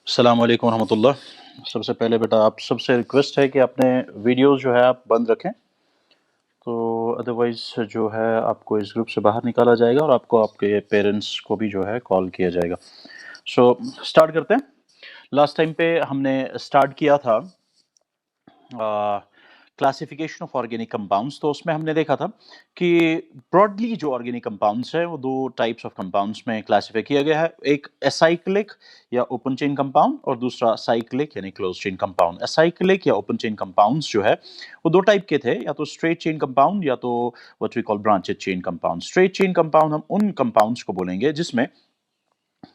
अस्सलाम वालेकुम रहमतुल्लाह। सबसे पहले बेटा आप सबसे रिक्वेस्ट है कि अपने वीडियोस जो है आप बंद रखें, तो अदरवाइज़ जो है आपको इस ग्रुप से बाहर निकाला जाएगा और आपको आपके पेरेंट्स को भी जो है कॉल किया जाएगा। सो स्टार्ट करते हैं। लास्ट टाइम पे हमने स्टार्ट किया था क्लासिफिकेशन ऑफ ऑर्गेनिक कंपाउंड्स। तो उसमें हमने देखा था कि ब्रॉडली जो ऑर्गेनिक कंपाउंड्स है वो दो टाइप्स ऑफ कंपाउंड्स में क्लासिफाई किया गया है। एक एसाइक्लिक या ओपन चेन कंपाउंड और दूसरा साइक्लिक यानी क्लोज चेन कंपाउंड। एसाइक्लिक या ओपन चेन कंपाउंड्स जो है वो दो टाइप के थे, या तो स्ट्रेट चेन कंपाउंड या तो what we call branched chain compound. Straight chain compound हम उन कंपाउंड्स को बोलेंगे जिसमें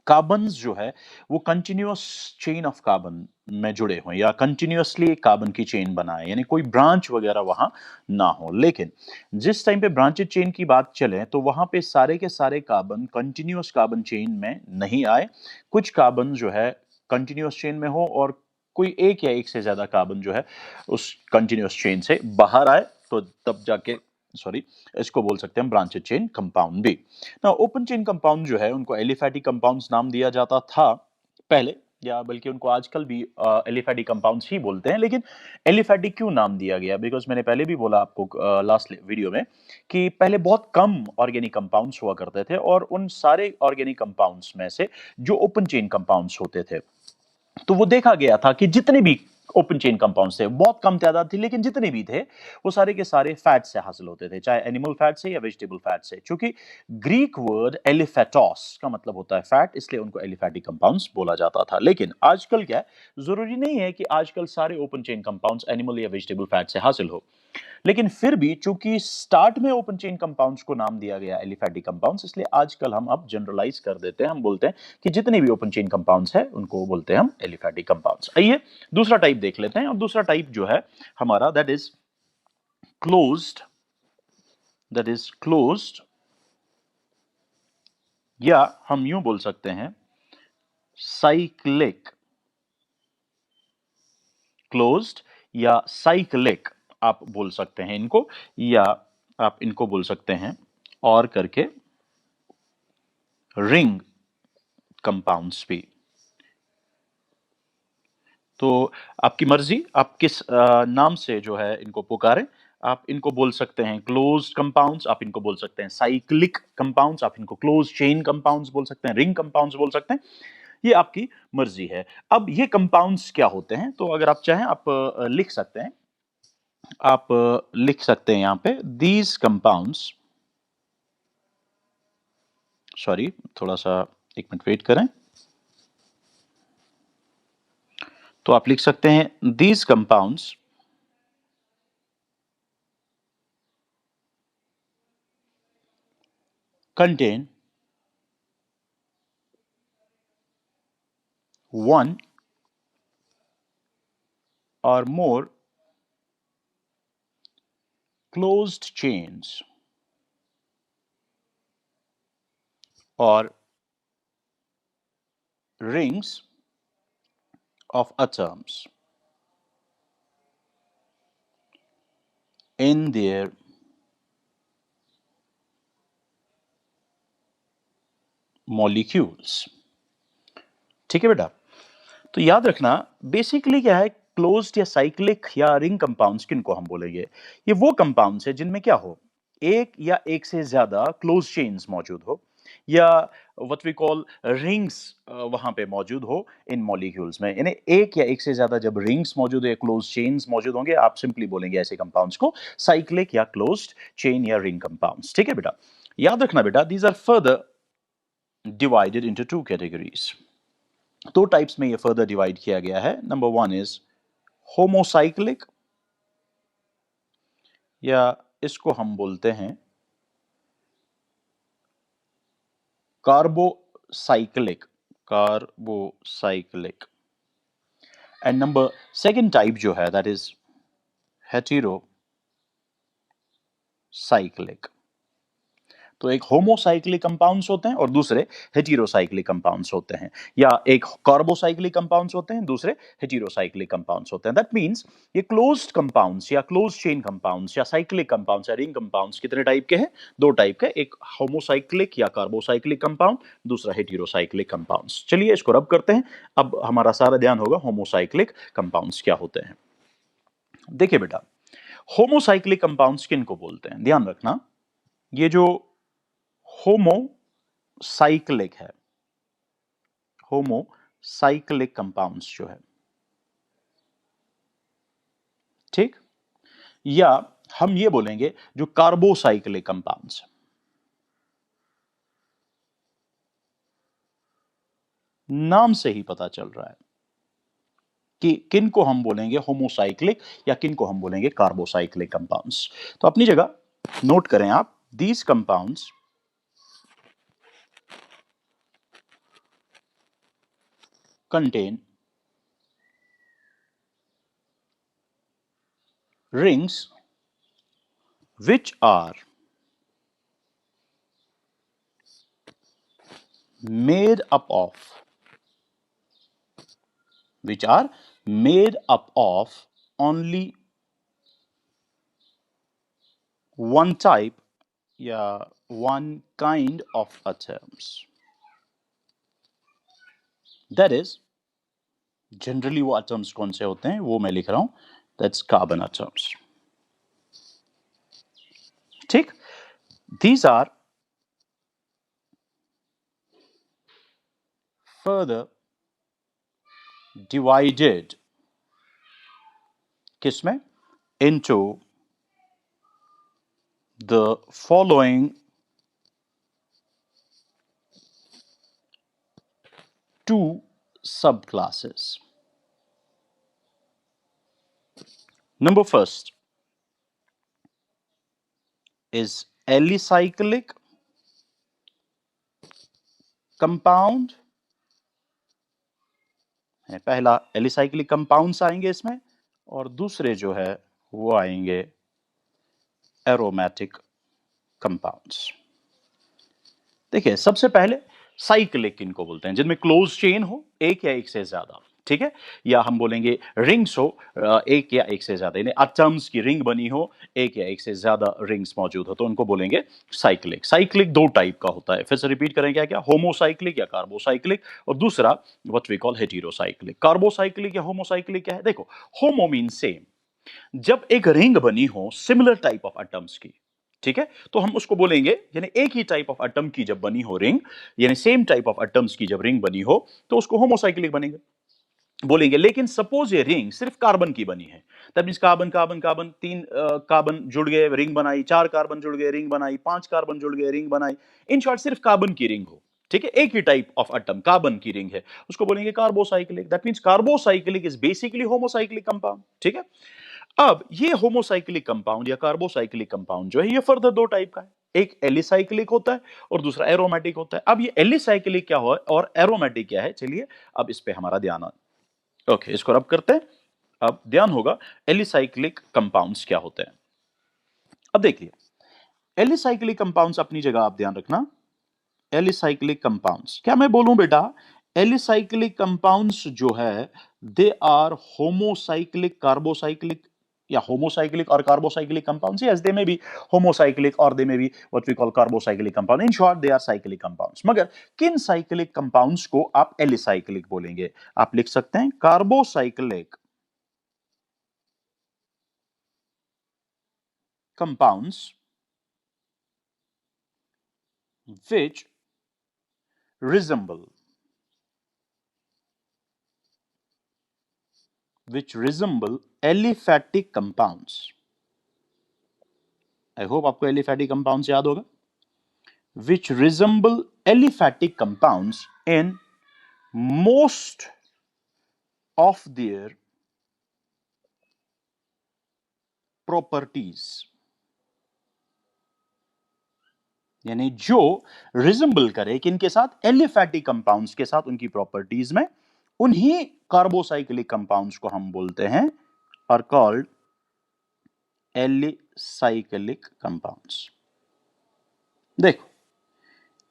कार्बन्स जो है वो कंटिन्यूअस चेन ऑफ कार्बन में जुड़े हों या कंटिन्यूअसली कार्बन की चेन बनाए, यानी कोई ब्रांच वगैरह वहां ना हो। लेकिन जिस टाइम पे ब्रांचेड चेन की बात चले तो वहां पे सारे के सारे कार्बन कंटिन्यूअस कार्बन चेन में नहीं आए। कुछ कार्बन जो है कंटिन्यूअस चेन में हो और कोई एक या एक से ज्यादा कार्बन जो है उस कंटिन्यूअस चेन से बाहर आए, तो तब जाके सॉरी इसको बोल सकते हैं ब्रांचेड चेन कंपाउंड भी। ना ओपन चेन कंपाउंड जो है उनको एलिफैटिक कंपाउंड्स नाम दिया जाता था पहले, या बल्कि उनको आजकल भी एलिफैटिक कंपाउंड्स ही बोलते हैं। लेकिन एलिफैटिक क्यों नाम दिया गया? बिकॉज मैंने पहले भी बोला आपको लास्ट वीडियो में कि पहले बहुत कम ऑर्गेनिक कंपाउंड्स हुआ करते थे और उन सारे ऑर्गेनिक कंपाउंड्स में से जो ओपन चेन कंपाउंड्स होते थे, तो वो देखा गया था कि जितने भी ओपन चेन कंपाउंड्स थे, बहुत कम तादाद थी लेकिन जितने भी थे वो सारे के सारे फैट से हासिल होते थे, चाहे एनिमल फैट से या वेजिटेबल फैट से। क्योंकि ग्रीक वर्ड एलिफेटोस का मतलब होता है फैट, इसलिए उनको एलिफैटिक कंपाउंड्स बोला जाता था। लेकिन आजकल क्या है, जरूरी नहीं है कि आजकल सारे ओपन चेन कंपाउंड्स एनिमल या वेजिटेबल फैट से हासिल हो। लेकिन फिर भी चूंकि स्टार्ट में ओपन चेन कंपाउंड्स को नाम दिया गया एलिफैटिक कंपाउंड्स, इसलिए आजकल हम अब जनरलाइज कर देते हैं, हम बोलते हैं कि जितने भी ओपन चेन कंपाउंड्स हैं उनको बोलते हैं हम एलिफैटिक कंपाउंड्स। आइए दूसरा टाइप देख लेते हैं, और दूसरा टाइप जो है हमारा क्लोज्ड दैट इज क्लोज्ड, या हम यूं बोल सकते हैं साइक्लिक। क्लोज्ड या साइक्लिक आप बोल सकते हैं इनको, या आप इनको बोल सकते हैं और करके रिंग कंपाउंड्स भी। तो आपकी मर्जी, आप किस नाम से जो है इनको पुकारें। आप इनको बोल सकते हैं क्लोज्ड कंपाउंड्स, आप इनको बोल सकते हैं साइक्लिक कंपाउंड्स, आप इनको क्लोज चेन कंपाउंड्स बोल सकते हैं, रिंग कंपाउंड्स बोल सकते हैं, ये आपकी मर्जी है। अब ये कंपाउंड्स क्या होते हैं, तो अगर आप चाहें आप लिख सकते हैं। आप लिख सकते हैं यहां पे दीज कंपाउंड्स, सॉरी थोड़ा सा एक मिनट वेट करें। तो आप लिख सकते हैं these compounds contain one or more closed chains or rings of atoms in their molecules। ठीक है बेटा, तो याद रखना बेसिकली क्या है, क्लोज्ड या साइक्लिक या रिंग कंपाउंड्स किनको हम बोलेंगे। ये वो कंपाउंड्स है जिनमें क्या हो, एक या एक से ज्यादा क्लोज चेन्स मौजूद हो, या व्हाट वी कॉल रिंग्स वहां पे मौजूद हो इन मॉलिक्यूल्स में। यानी एक या एक से ज्यादा जब रिंग्स मौजूद है, क्लोज चेन्स मौजूद होंगे, आप सिंपली बोलेंगे ऐसे कंपाउंड्स को साइक्लिक या क्लोज्ड चेन या रिंग कंपाउंड्स। ठीक है बेटा, याद रखना बेटा, these are further divided into two categories. दो टाइप्स में ये फर्दर डिवाइड किया गया है। नंबर वन इज होमोसाइक्लिक, या इसको हम बोलते हैं carbocyclic. Carbocyclic. And number second type जो है दैट इज हेटेरोसाइक्लिक। तो एक होमोसाइक्लिक कंपाउंड्स होते हैं और दूसरे हेटेरोसाइक्लिक कंपाउंड्स होते हैं, या एक कार्बोसाइक्लिक कंपाउंड्स होते हैं, दूसरे हेटेरोसाइक्लिक कंपाउंड्स होते हैं। दैट मींस ये क्लोज्ड कंपाउंड्स या क्लोज चेन कंपाउंड्स या साइक्लिक कंपाउंड्स या रिंग कंपाउंड्स कितने टाइप के हैं? दो टाइप के, एक होमोसाइक्लिक या कार्बोसाइक्लिक कंपाउंड, दूसरा हेटेरोसाइक्लिक कंपाउंड्स। चलिए इसको रब करते हैं। अब हमारा सारा ध्यान होगा होमोसाइक्लिक कंपाउंड्स क्या होते हैं। देखिए बेटा, होमोसाइक्लिक कंपाउंड्स किन को बोलते हैं? ध्यान रखना, ये जो होमोसाइक्लिक है, होमोसाइक्लिक कंपाउंड्स जो है, ठीक, या हम ये बोलेंगे जो कार्बोसाइक्लिक कंपाउंड्स, नाम से ही पता चल रहा है कि किन को हम बोलेंगे होमोसाइक्लिक या किन को हम बोलेंगे कार्बोसाइक्लिक कंपाउंड्स। तो अपनी जगह नोट करें आप, these compounds contain rings which are made up of only one type या one kind of atoms. That is, generally वो एटम्स कौन से होते हैं वो मैं लिख रहा हूं, दैट्स कार्बन एटम्स। ठीक, these are further divided किसमें? into the following two subclasses. Number first is alicyclic compound है, पहला एलिसाइक्लिक कंपाउंड्स आएंगे इसमें, और दूसरे जो है वो आएंगे एरोमेटिक कंपाउंड्स। देखिए, सबसे पहले साइक्लिक इनको बोलते हैं, जिनमें क्लोज चेन हो, एक या एक से ज्यादा, ठीक है, या हम बोलेंगे रिंग्स हो, एक या एक से ज्यादा, यानी एटम्स की रिंग बनी हो, एक या एक से ज्यादा रिंग्स मौजूद हो, तो उनको बोलेंगे साइक्लिक। साइक्लिक दो टाइप का होता है, फिर से रिपीट करें, क्या क्या? होमोसाइक्लिक या कार्बोसाइक्लिक, और दूसरा what we call heterocyclic. Carbocyclic या होमोसाइक्लिक क्या है? देखो, होमो मीन सेम, जब एक रिंग बनी हो सिमिलर टाइप ऑफ एटम्स की, ठीक है, तो हम उसको बोलेंगे, यानी एक ही टाइप ऑफ एटम की जब बनी हो रिंग, यानी सेम टाइप ऑफ एटम्स की जब रिंग बनी हो, तो उसको होमोसाइक्लिक बनेंगे बोलेंगे। लेकिन सपोज ये रिंग सिर्फ कार्बन की बनी है, तब मींस कार्बन कार्बन कार्बन, तीन कार्बन जुड़ गए रिंग बनाई, चार कार्बन जुड़ गए रिंग बनाई, पांच कार्बन जुड़ गए रिंग बनाई, इन शॉर्ट सिर्फ कार्बन की रिंग हो, ठीक है, एक ही टाइप ऑफ एटम कार्बन की रिंग है, उसको बोलेंगे carbocyclic. That means carbocyclic is basically homocyclic compound, ठीक है। अब ये होमोसाइक्लिक कंपाउंड या कार्बोसाइक्लिक कंपाउंड जो है, ये फर्दर दो टाइप का है, एक एलिसाइक्लिक होता है और दूसरा एरोमेटिक होता है। अब ये एलिसाइक्लिक क्या हो और एरोमेटिक क्या है, चलिए अब इस पे हमारा ध्यान ओके, इसको रब करते हैं। अब ध्यान होगा एलिसाइक्लिक कंपाउंड्स क्या होते हैं। अब देखिए, एलिसाइक्लिक कंपाउंड्स अपनी जगह आप ध्यान रखना, एलिसाइक्लिक कंपाउंड्स क्या मैं बोलूं बेटा, एलिसाइक्लिक कंपाउंड्स जो है दे आर होमोसाइक्लिक कार्बोसाइक्लिक या होमोसाइक्लिक और carbocyclic compounds, yes they may be homocyclic और they may be what we call carbocyclic compound, in short they are cyclic compounds. मगर किन साइक्लिक कंपाउंड्स को आप एलिसाइक्लिक बोलेंगे? आप लिख सकते हैं carbocyclic compounds which resemble aliphatic compounds। I hope आपको aliphatic compounds याद होगा, which resemble aliphatic compounds in most of their properties। यानी जो रिजेंबल करे किनके साथ? एलिफैटिक कंपाउंड्स के साथ, उनकी प्रॉपर्टीज में, उन्हीं कार्बोसाइक्लिक कंपाउंड्स को हम बोलते हैं आर कॉल्ड एलिसाइक्लिक कंपाउंड्स। देखो,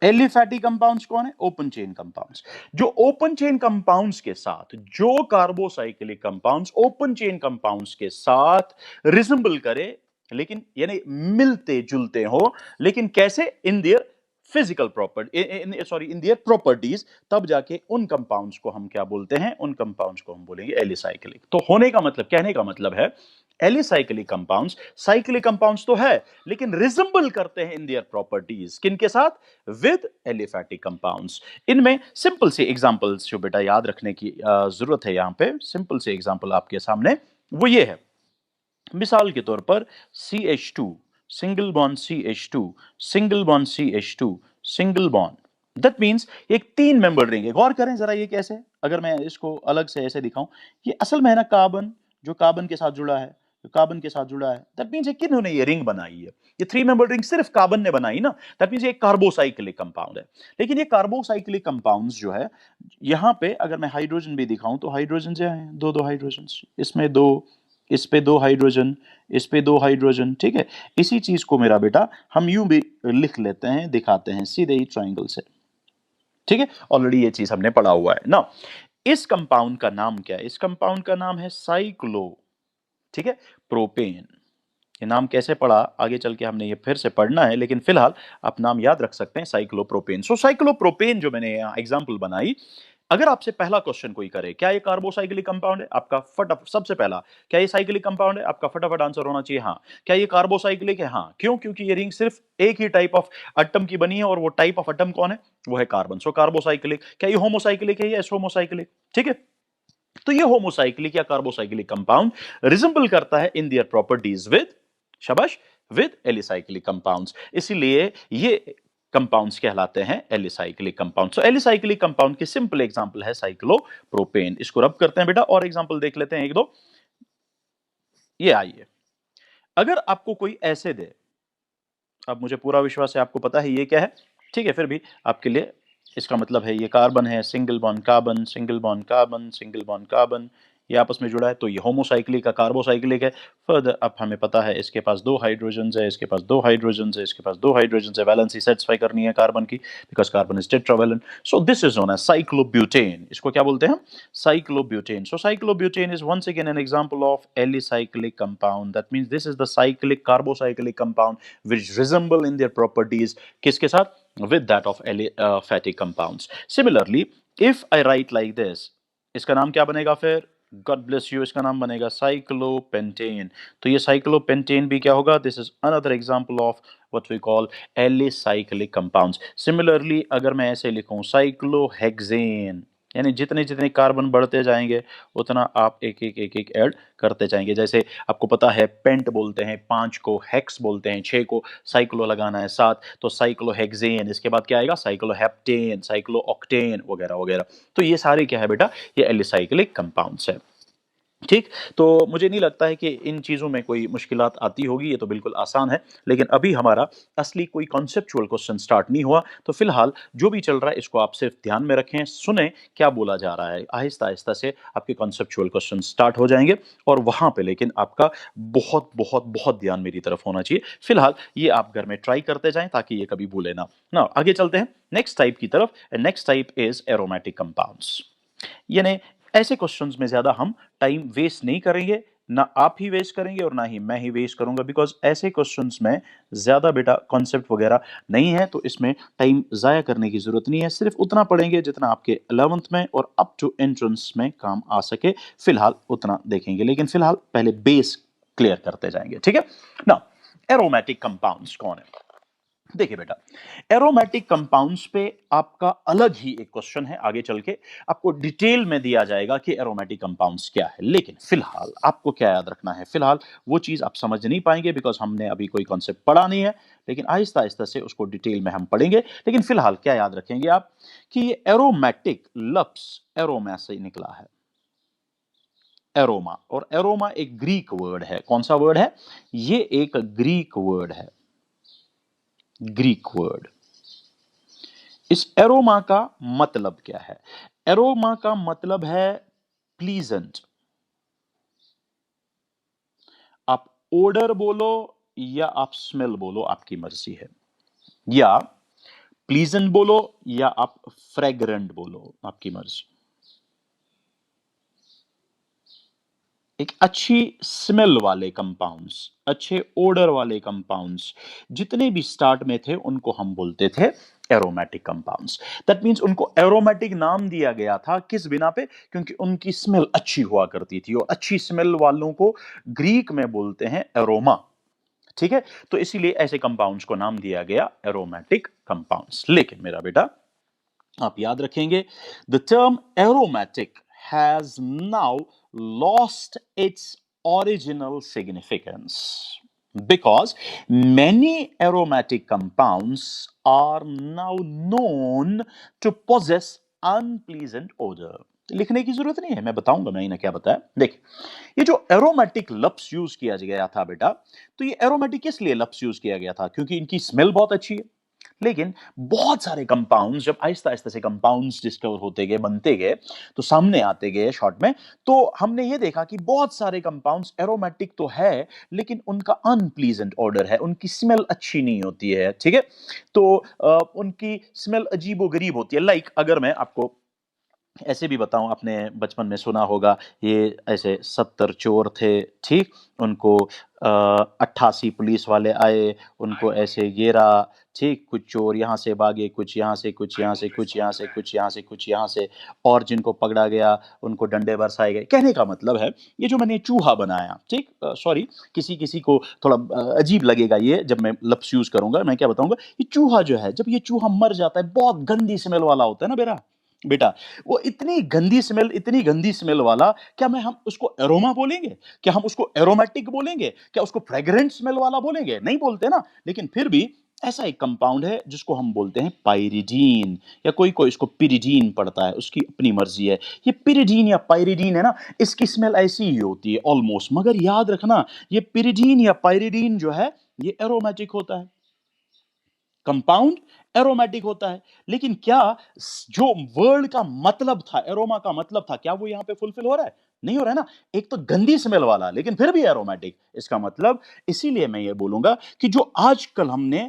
एलिफैटिक कंपाउंड्स कौन है? Open chain compounds. जो ओपन चेन कंपाउंड्स के साथ जो carbocyclic compounds open chain compounds के साथ रिजेंबल करे, लेकिन यानी मिलते जुलते हो, लेकिन कैसे? In their physical property, sorry in their properties, तब जाके उन कंपाउंड्स को हम क्या बोलते हैं? उन कंपाउंड्स को हम बोलेंगे एलिसाइक्लिक। तो होने का मतलब, कहने का मतलब है, एलिसाइक्लिक कंपाउंड्स साइक्लिक कंपाउंड्स तो है, लेकिन रिजेंबल करते हैं इन देयर प्रॉपर्टीज किनके साथ? With aliphatic compounds. इनमें सिंपल से एग्जांपल्स जो बेटा याद रखने की जरूरत है, यहां पे सिंपल से एग्जांपल आपके सामने वो ये है। मिसाल के तौर पर CH2, single bond CH2, single bond CH2, single bond, that means एक 3 मेंबर रिंग है। गौर करें जरा ये कैसे, अगर मैं इसको अलग से ऐसे दिखाऊं, ये असल में है ना कार्बन, जो कार्बन के साथ जुड़ा है, जो कार्बन के साथ जुड़ा है, दैट मींस किन्होंने ये रिंग बनाई है? ये 3 मेंबर रिंग सिर्फ कार्बन ने बनाई ना, दैट मींस ये कार्बोसाइक्लिक कंपाउंड है। लेकिन ये कार्बोसाइक्लिक कंपाउंड्स जो है, यहां पे अगर मैं हाइड्रोजन भी दिखाऊं तो हाइड्रोजन जो है, दो हाइड्रोजन, इसमें दो, इस पे 2 हाइड्रोजन, इस पे 2 हाइड्रोजन, ठीक है। इसी चीज को मेरा बेटा हम यूं भी लिख लेते हैं, दिखाते हैं सीधे ही ट्राइंगल से, ठीक है। ऑलरेडी ये चीज हमने पढ़ा हुआ है ना। इस कंपाउंड का नाम क्या है? इस कंपाउंड का नाम है साइक्लो, ठीक है, प्रोपेन। ये नाम कैसे पढ़ा, आगे चल के हमने ये फिर से पढ़ना है, लेकिन फिलहाल आप नाम याद रख सकते हैं, साइक्लोप्रोपेन। सो साइक्लोप्रोपेन जो मैंने यहाँ एग्जांपल बनाई, अगर आपसे पहला क्वेश्चन कोई करे क्या ये कार्बोसाइक्लिक कंपाउंड है, आपका फटाफट सबसे पहला, क्या ये साइक्लिक कंपाउंड है, आपका फटाफट आंसर होना चाहिए हाँ। क्या ये कार्बोसाइक्लिक है? हाँ। क्यों? क्योंकि ये रिंग सिर्फ एक ही टाइप ऑफ एटम की बनी है, और वो टाइप ऑफ एटम कौन है? वो है कार्बन। सो कार्बोसाइक्लिक। क्या ये होमोसाइक्लिक है या होमोसाइक्लिक? ठीक है। तो ये होमोसाइक्लिक या कार्बोसाइक्लिक कंपाउंड रिजेंबल करता है इन दियर प्रॉपर्टीज विद, शाबाश, विद एलिसाइक्लिक कंपाउंड्स। इसीलिए ये कंपाउंड्स कहलाते हैं एलिसाइक्लिक कंपाउंड। सो एलिसाइक्लिक कंपाउंड की सिंपल एग्जांपल है साइक्लोप्रोपेन। इसको रब करते हैं बेटा, और एग्जांपल देख लेते हैं एक दो। ये आइए, अगर आपको कोई ऐसे दे, अब मुझे पूरा विश्वास है आपको पता है ये क्या है, ठीक है, फिर भी आपके लिए इसका मतलब है ये कार्बन है, single bond carbon, single bond carbon, single bond carbon, ये आपस में जुड़ा है, तो ये होमोसाइक्लिक का कार्बोसाइक्लिक है। फर्दर अब हमें पता है इसके पास 2 हाइड्रोजन्स है, इसके पास 2 हाइड्रोजन्स है, इसके पास 2 हाइड्रोजन्स है, वैलेंसी सेटिस्फाई करनी है कार्बन की, because carbon is tetravalent. So this is known as cyclobutane. इसको क्या बोलते हैं हम? Cyclobutane. So cyclobutane is once again an example of alicyclic compound, that means this is the cyclic carbocyclic compound which resemble in their properties किसके साथ? With that of fatty compounds. Similarly, if I write like this, इसका नाम क्या बनेगा फिर? God bless you, इसका नाम बनेगा साइक्लोपेंटेन। तो ये साइक्लोपेंटेन भी क्या होगा? This is another example of what we call alicyclic compounds. Similarly, अगर मैं ऐसे लिखूं साइक्लोहेक्सेन, यानी जितने जितने कार्बन बढ़ते जाएंगे उतना आप एक एक ऐड करते जाएंगे। जैसे आपको पता है पेंट बोलते हैं 5 को, हेक्स बोलते हैं 6 को, साइक्लो लगाना है 7, तो साइक्लोहेक्सेन, इसके बाद क्या आएगा? साइक्लोहेप्टेन, साइक्लोऑक्टेन वगैरह वगैरह। तो ये सारे क्या है बेटा? ये एलिसाइक्लिक कंपाउंड्स है, ठीक। तो मुझे नहीं लगता है कि इन चीज़ों में कोई मुश्किलात आती होगी, ये तो बिल्कुल आसान है। लेकिन अभी हमारा असली कोई कॉन्सेप्चुअल क्वेश्चन स्टार्ट नहीं हुआ, तो फिलहाल जो भी चल रहा है इसको आप सिर्फ ध्यान में रखें, सुने क्या बोला जा रहा है। आहिस्ता आहिस्ता से आपके कॉन्सेप्चुअल क्वेश्चन स्टार्ट हो जाएंगे, और वहाँ पे लेकिन आपका बहुत बहुत बहुत ध्यान मेरी तरफ होना चाहिए। फिलहाल ये आप घर में ट्राई करते जाएं ताकि ये कभी भूले ना। ना आगे चलते हैं नेक्स्ट टाइप की तरफ। Next type is aromatic compounds. यानी ऐसे क्वेश्चंस में ज्यादा हम टाइम वेस्ट नहीं करेंगे, ना आप ही वेस्ट करेंगे और ना ही मैं ही वेस्ट करूंगा, बिकॉज ऐसे क्वेश्चंस में ज्यादा बेटा कॉन्सेप्ट वगैरह नहीं है, तो इसमें टाइम जाया करने की जरूरत नहीं है। सिर्फ उतना पढ़ेंगे जितना आपके 11th में और अप टू एंट्रेंस में काम आ सके, फिलहाल उतना देखेंगे। लेकिन फिलहाल पहले बेस क्लियर करते जाएंगे, ठीक है ना। एरोमेटिक कंपाउंड्स कौन है? देखिए बेटा, एरोमेटिक कंपाउंड्स पे आपका अलग ही एक क्वेश्चन है, आगे चल के आपको डिटेल में दिया जाएगा कि एरोमेटिक कंपाउंड्स क्या है। लेकिन फिलहाल आपको क्या याद रखना है, फिलहाल वो चीज आप समझ नहीं पाएंगे बिकॉज हमने अभी कोई कॉन्सेप्ट पढ़ा नहीं है, लेकिन आहिस्ता आहिस्ता से उसको डिटेल में हम पढ़ेंगे। लेकिन फिलहाल क्या याद रखेंगे आप कि ये एरोमेटिक लफ्ज एरोमा से निकला है, एरोमा, और एरोमा एक ग्रीक वर्ड है। कौन सा वर्ड है? ये एक ग्रीक वर्ड है, ग्रीक वर्ड। इस एरोमा का मतलब क्या है? एरोमा का मतलब है प्लीजेंट। आप ओडर बोलो या आप स्मेल बोलो, आपकी मर्जी है। या प्लीजेंट बोलो या आप फ्रेग्रेंट बोलो, आपकी मर्जी। एक अच्छी स्मेल वाले कंपाउंड्स, अच्छे ओडर वाले कंपाउंड्स जितने भी स्टार्ट में थे उनको हम बोलते थे एरोमेटिक कंपाउंड्स। दैट मींस उनको एरोमेटिक नाम दिया गया था किस बिना पे? क्योंकि उनकी स्मेल अच्छी हुआ करती थी, और अच्छी स्मेल वालों को ग्रीक में बोलते हैं एरोमा। ठीक है, तो इसीलिए ऐसे कंपाउंड्स को नाम दिया गया एरोमेटिक कंपाउंड्स। लेकिन मेरा बेटा, आप याद रखेंगे, the term aromatic has now lost its original significance because many aromatic compounds are now known to possess unpleasant odor। लिखने की जरूरत नहीं है, मैं बताऊंगा मैंने क्या बताया। देखिए, ये जो एरोमेटिक लफ्ज यूज किया गया था बेटा, तो ये एरोमेटिक किस लिए लफ्ज यूज किया गया था? क्योंकि इनकी स्मेल बहुत अच्छी है। लेकिन बहुत सारे कंपाउंड्स जब आहिस्ता आहिस्ता से कंपाउंड्स डिस्कवर होते गए, बनते गए, तो सामने आते गए शॉर्ट में, तो हमने ये देखा कि बहुत सारे कंपाउंड्स एरोमेटिक तो है, लेकिन उनका अनप्लीजेंट ऑर्डर है, उनकी स्मेल अच्छी नहीं होती है। ठीक है, तो उनकी स्मेल अजीबो गरीब होती है। लाइक अगर मैं आपको ऐसे भी बताऊं, आपने बचपन में सुना होगा, ये ऐसे 70 चोर थे, ठीक, उनको 88 पुलिस वाले आए, उनको ऐसे घेरा, ठीक, कुछ चोर यहाँ से भागे, कुछ यहाँ से, कुछ यहाँ से, कुछ यहाँ से, कुछ यहाँ से, कुछ यहाँ से, और जिनको पकड़ा गया उनको डंडे बरसाए गए। कहने का मतलब है, ये जो मैंने चूहा बनाया, ठीक, सॉरी, किसी किसी को थोड़ा अजीब लगेगा ये जब मैं लफ्ज यूज करूंगा, मैं क्या बताऊंगा, ये चूहा जो है, जब ये चूहा मर जाता है, बहुत गंदी स्मेल वाला होता है ना बेटा, बेटा, वो इतनी गंदी स्मेल वाला, क्या मैं हम उसको एरोमा बोलेंगे? क्या हम उसको एरोमेटिक बोलेंगे? क्या उसको फ्रेग्रेंट स्मेल वाला बोलेंगे? नहीं बोलते ना। लेकिन फिर भी ऐसा एक कंपाउंड है जिसको हम बोलते हैं पाइरिडीन, या कोई कोई इसको पिरिडीन पढ़ता है, उसकी अपनी मर्जी है। ये पिरिडीन या पाइरिडीन है ना, इसकी स्मेल ऐसी ही होती है ऑलमोस्ट, मगर याद रखना, ये पिरिडीन या पाइरिडीन जो है, ये एरोमेटिक होता है, कंपाउंड एरोमेटिक होता है। लेकिन क्या जो वर्ड का मतलब था, एरोमा का मतलब था, क्या वो यहां पे फुलफिल हो रहा है? नहीं हो रहा है ना। एक तो गंदी स्मेल वाला, लेकिन फिर भी एरोमेटिक, इसका मतलब, इसीलिए मैं ये बोलूंगा कि जो आजकल हमने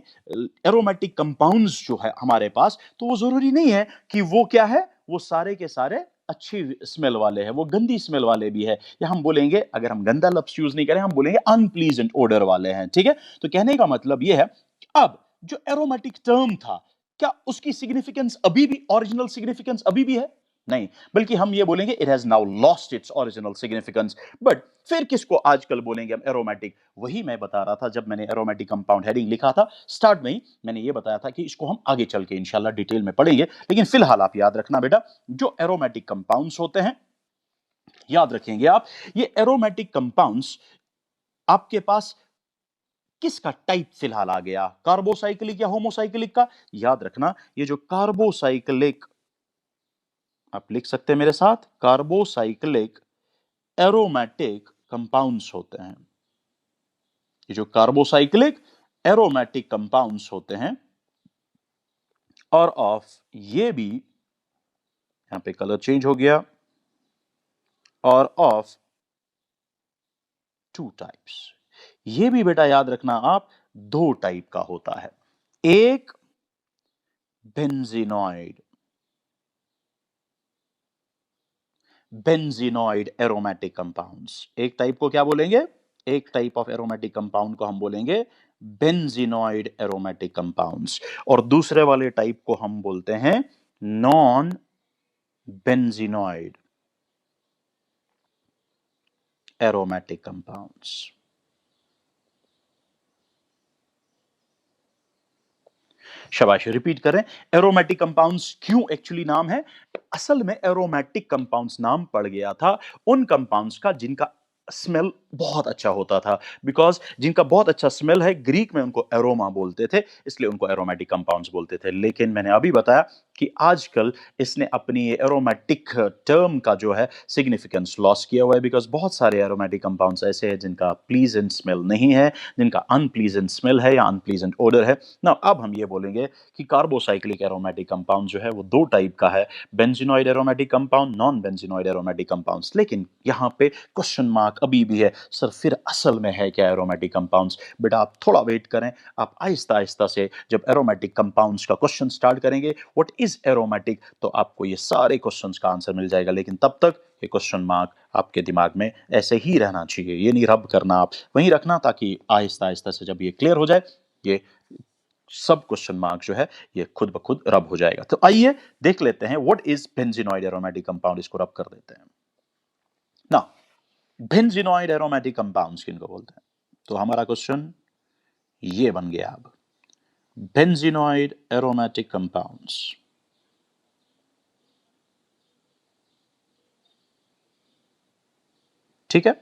एरोमेटिक कंपाउंड्स जो है हमारे पास, तो वो जरूरी नहीं है कि वो क्या है, वो सारे के सारे अच्छी स्मेल वाले हैं, वो गंदी स्मेल वाले भी है, या हम बोलेंगे, अगर हम गंदा लफ्ज यूज नहीं करें, हम बोलेंगे अनप्लीजेंट ओडर वाले हैं। ठीक है, तो कहने का मतलब ये है, अब जो एरोमेटिक टर्म था, क्या उसकी सिग्निफिकेंस अभी भी, ओरिजिनल सिग्निफिकेंस अभी भी है? नहीं, बल्कि हम ये बोलेंगे it has now lost its original significance. But फिर किसको आजकल बोलेंगे हम एरोमेटिक? वही मैं बता रहा था जब मैंने एरोमेटिक कंपाउंड हेडिंग लिखा था, स्टार्ट में ही मैंने ये बताया था कि इसको हम आगे चल के इंशाल्लाह डिटेल में पढ़ेंगे। लेकिन फिलहाल आप याद रखना बेटा, जो एरोमेटिक कंपाउंड्स होते हैं, याद रखेंगे आप, ये एरोमेटिक कंपाउंड्स आपके पास किसका टाइप फिलहाल आ गया, कार्बोसाइक्लिक या होमोसाइक्लिक का? याद रखना, ये जो कार्बोसाइक्लिक, आप लिख सकते हैं मेरे साथ, कार्बोसाइक्लिक एरोमेटिक कंपाउंड्स होते हैं। ये जो कार्बोसाइक्लिक एरोमेटिक कंपाउंड्स होते हैं, और ऑफ ये भी, यहां पे कलर चेंज हो गया, और ऑफ टू टाइप्स, ये भी बेटा याद रखना आप, दो टाइप का होता है। एक बेंजीनॉइड, बेंजीनॉइड एरोमेटिक कंपाउंड्स, एक टाइप को क्या बोलेंगे, एक टाइप ऑफ एरोमेटिक कंपाउंड को हम बोलेंगे बेंजीनॉइड एरोमेटिक कंपाउंड्स, और दूसरे वाले टाइप को हम बोलते हैं नॉन बेंजीनॉइड एरोमेटिक कंपाउंड्स। शाबाश, रिपीट करें, एरोमेटिक कंपाउंड्स क्यों एक्चुअली नाम है? असल में एरोमेटिक कंपाउंड्स नाम पड़ गया था उन कंपाउंड्स का जिनका स्मेल बहुत अच्छा होता था, बिकॉज जिनका बहुत अच्छा स्मेल है, ग्रीक में उनको एरोमा बोलते थे, इसलिए उनको एरोमेटिक कंपाउंड्स बोलते थे। लेकिन मैंने अभी बताया कि आजकल इसने अपनी एरोमेटिक टर्म का जो है सिग्निफिकेंस लॉस किया हुआ है, बिकॉज बहुत सारे एरोमेटिक कंपाउंड्स ऐसे हैं जिनका प्लीजेंट स्मेल नहीं है, जिनका अनप्लीजेंट स्मेल है या अनप्लीजेंट ओडर है ना। अब हम ये बोलेंगे कि कार्बोसाइक्लिक एरोमेटिक कंपाउंड जो है वो दो टाइप का है, benzenoid aromatic compound, non benzenoid aromatic compounds. लेकिन यहाँ पे क्वेश्चन मार्क अभी भी है, सर फिर असल में है क्या एरोमेटिक कंपाउंड्स? बेटा आप थोड़ा वेट करें, आप आहिस्ता आहिस्ता से जब एरोमेटिक कंपाउंड्स का क्वेश्चन स्टार्ट करेंगे, व्हाट इज एरोमेटिक, तो आपको ये सारे क्वेश्चंस का आंसर मिल जाएगा। लेकिन तब तक ये क्वेश्चन मार्क आपके दिमाग में ऐसे ही रहना चाहिए, ये नहीं रब करना, आप वहीं रखना, ताकि आहिस्ता आहिस्ता से जब ये क्लियर हो जाए, ये सब क्वेश्चन मार्क जो है ये खुद ब खुद रब हो जाएगा। तो आइए देख लेते हैं what is benzenoid aromatic compound, इसको रब कर देते हैं ना। बेंजीनॉइड एरोमेटिक कंपाउंड्स किनको बोलते हैं? तो हमारा क्वेश्चन ये बन गया अब, बेंजीनॉइड एरोमेटिक कंपाउंड्स। ठीक है,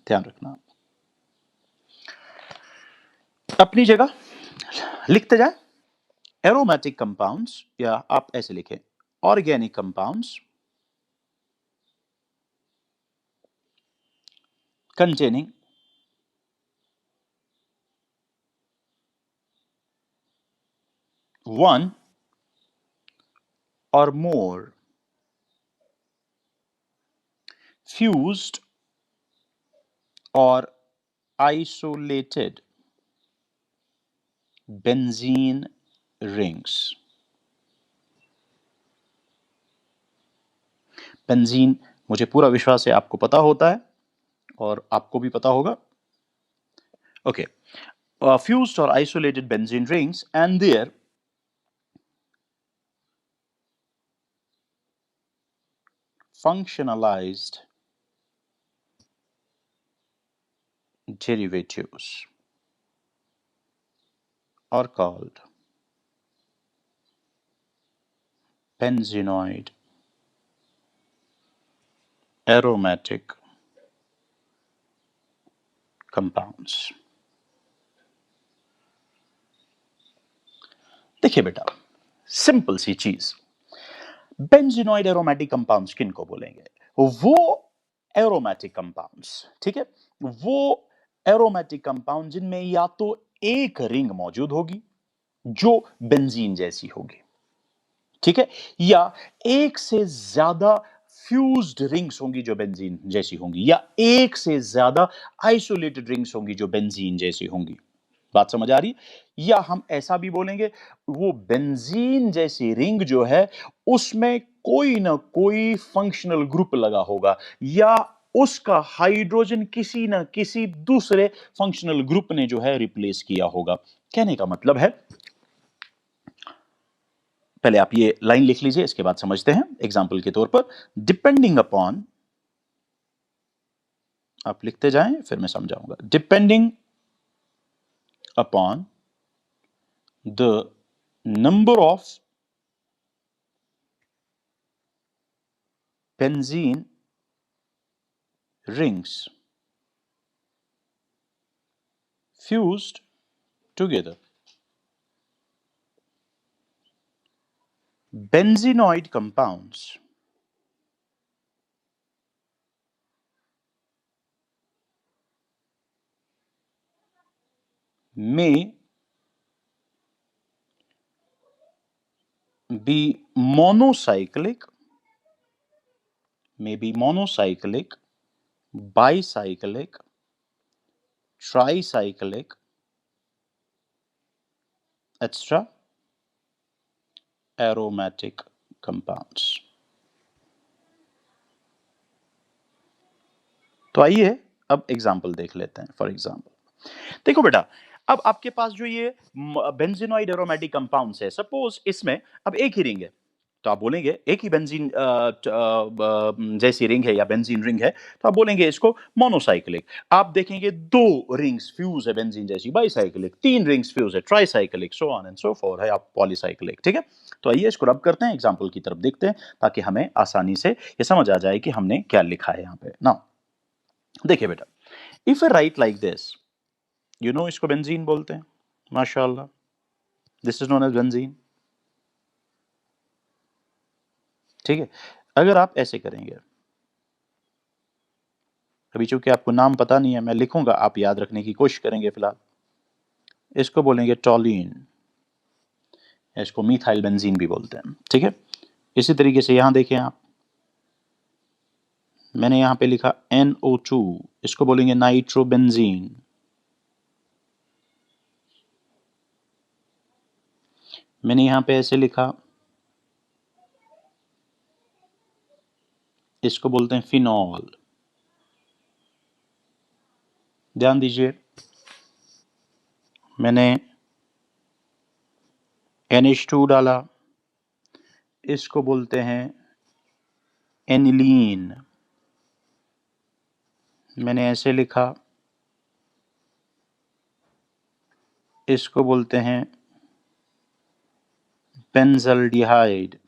ध्यान रखना, अपनी जगह लिखते जाए एरोमेटिक कंपाउंड्स, या आप ऐसे लिखें organic compounds containing one or more fused or isolated benzene rings। Benzene, मुझे पूरा विश्वास है आपको पता होता है और आपको भी पता होगा। Okay, fused or isolated benzene rings and their functionalized derivatives are called benzenoid aromatic compounds। देखिए बेटा, सिंपल सी चीज, बेंजीनॉइड एरोमेटिक कंपाउंड्स किनको बोलेंगे? वो एरोमेटिक कंपाउंड्स, ठीक है, वो एरोमेटिक कंपाउंड जिनमें या तो एक रिंग मौजूद होगी जो बेंजीन जैसी होगी, ठीक है, या एक से ज्यादा फ्यूज्ड रिंग्स होंगी जो बेंजीन जैसी होंगी, या एक से ज्यादा आइसोलेटेड रिंग्स होंगी जो बेंजीन जैसी होंगी। बात समझ आ रही? या हम ऐसा भी बोलेंगे, वो बेंजीन जैसी रिंग जो है उसमें कोई ना कोई फंक्शनल ग्रुप लगा होगा, या उसका हाइड्रोजन किसी ना किसी दूसरे फंक्शनल ग्रुप ने जो है रिप्लेस किया होगा। कहने का मतलब है, पहले आप ये लाइन लिख लीजिए, इसके बाद समझते हैं एग्जाम्पल के तौर पर। डिपेंडिंग अपॉन, आप लिखते जाएं फिर मैं समझाऊंगा। Depending upon the number of benzene rings fused together, benzenoid compounds may be monocyclic, bicyclic, tricyclic, etc. aromatic compounds। तो आइए अब एग्जाम्पल देख लेते हैं। फॉर एग्जाम्पल देखो बेटा, अब आपके पास जो ये बेंजीनॉइड एरोमेटिक कंपाउंड्स है, सपोज इसमें अब एक ही रिंग है, तो आप बोलेंगे एक ही बेंजीन जैसी रिंग है या बेंजीन रिंग है, तो आप बोलेंगे इसको मोनोसाइक्लिक। आप देखेंगे दो रिंग्स फ्यूज है बेंजीन जैसी, बाइसाइक्लिक, तीन रिंग्स फ्यूज है tricyclic, so on and so fourth है आप पॉलीसाइक्लिक। ठीक है, तो आइए इसको रब करते हैं, एग्जांपल की तरफ देखते हैं, ताकि हमें आसानी से ये समझ आ जाए कि हमने क्या लिखा है यहाँ पे ना। देखिए बेटा, if I write like this, you know इसको बेंजीन बोलते हैं, माशाल्लाह, this is known as benzene. ठीक है, अगर आप ऐसे करेंगे, अभी चूंकि आपको नाम पता नहीं है मैं लिखूंगा, आप याद रखने की कोशिश करेंगे फिलहाल। इसको बोलेंगे टॉलीन, इसको मीथाइल बेंजीन भी बोलते हैं। ठीक है, इसी तरीके से यहां देखें आप, मैंने यहां पे लिखा NO2, इसको बोलेंगे नाइट्रोबेंजीन। मैंने यहां पे ऐसे लिखा, इसको बोलते हैं फिनॉल। ध्यान दीजिए, मैंने NH2 डाला, इसको बोलते हैं एनिलीन। मैंने ऐसे लिखा, इसको बोलते हैं बेंजल्डिहाइड।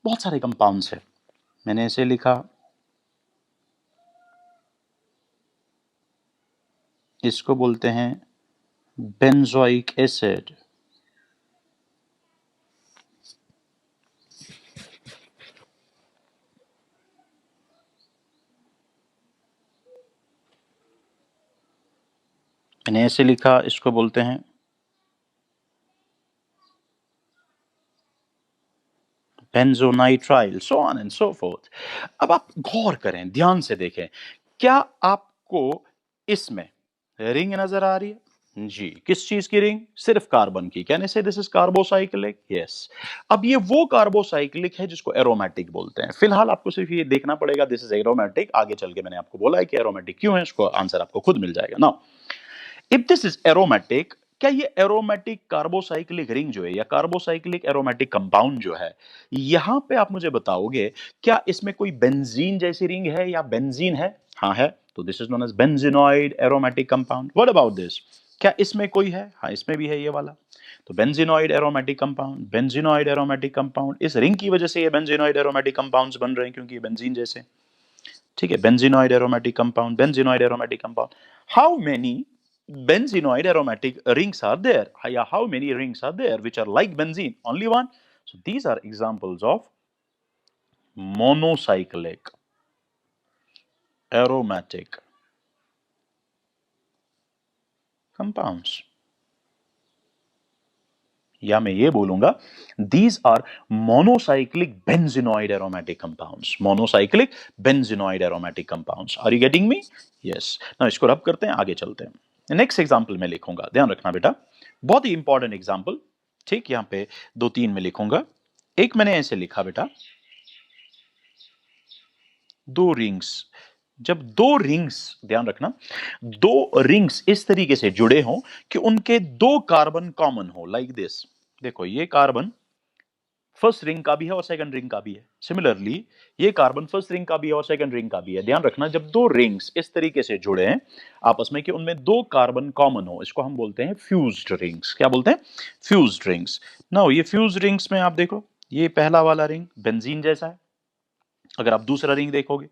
बहुत सारे कंपाउंड्स हैं, मैंने ऐसे लिखा, इसको बोलते हैं बेंजोइक एसिड। मैंने ऐसे लिखा, इसको बोलते हैं benzonitrile, so on and so forth. अब आप गौर करें, ध्यान से देखें, क्या आपको इसमें रिंग नजर आ रही है? जी, किस चीज की रिंग? सिर्फ कार्बन की। कैन आई से दिस इज कार्बोसाइक्लिक? यस। अब ये वो कार्बोसाइक्लिक है जिसको एरोमेटिक बोलते हैं। फिलहाल आपको सिर्फ ये देखना पड़ेगा दिस इज एरोमेटिक, आगे चल के मैंने आपको बोला है कि एरोमेटिक क्यों है, इसको आंसर आपको खुद मिल जाएगा ना। इफ दिस इज एरोमेटिक, क्या ये एरोमेटिक कार्बोसाइक्लिक रिंग जो है या कार्बोसाइक्लिक एरोमेटिक कंपाउंड जो है, यहां पे आप मुझे बताओगे क्या इसमें कोई बेंजीन जैसी रिंग है या बेंजीन है? हाँ है, तो this is known as benzenoid aromatic compound. What about this? क्या इसमें कोई है? हाँ, इसमें भी है ये वाला। तो benzenoid aromatic compound, benzenoid aromatic compound, इस रिंग की वजह से ये बेंजीनॉइड एरोमेटिक कंपाउंड्स बन रहे हैं क्योंकि ये बेंजीन जैसे। ठीक है, benzenoid aromatic compound, benzenoid aromatic compound. How many benzenoid aromatic rings are there? Yeah, how many rings are there which are like benzene? Only one. So these are examples of monocyclic aromatic compounds. या मैं ये बोलूंगा these are monocyclic benzenoid aromatic compounds. Monocyclic benzenoid aromatic compounds. Are you getting me? Yes. Now इसको रब करते हैं, आगे चलते हैं। नेक्स्ट एग्जाम्पल में लिखूंगा, ध्यान रखना बेटा, बहुत ही इंपॉर्टेंट एग्जाम्पल। ठीक, यहां पे 2-3 में लिखूंगा। एक मैंने ऐसे लिखा बेटा, दो रिंग्स, जब दो रिंग्स, ध्यान रखना, दो रिंग्स इस तरीके से जुड़े हों कि उनके दो कार्बन कॉमन हो, लाइक दिस। देखो ये कार्बन फर्स्ट रिंग का भी है और सेकंड रिंग का भी है। सिमिलरली ये कार्बन फर्स्ट रिंग का भी है और सेकंड रिंग का भी है। ध्यान रखना, जब दो रिंग्स इस तरीके से जुड़े हैं आपस में कि उनमें दो कार्बन कॉमन हो, इसको हम बोलते हैं फ्यूज्ड रिंग्स। क्या बोलते हैं? Fused rings. नाउ ये फ्यूज्ड रिंग्स में आप देखो, ये पहला वाला रिंग बेंजीन जैसा है, अगर आप दूसरा रिंग देखोगे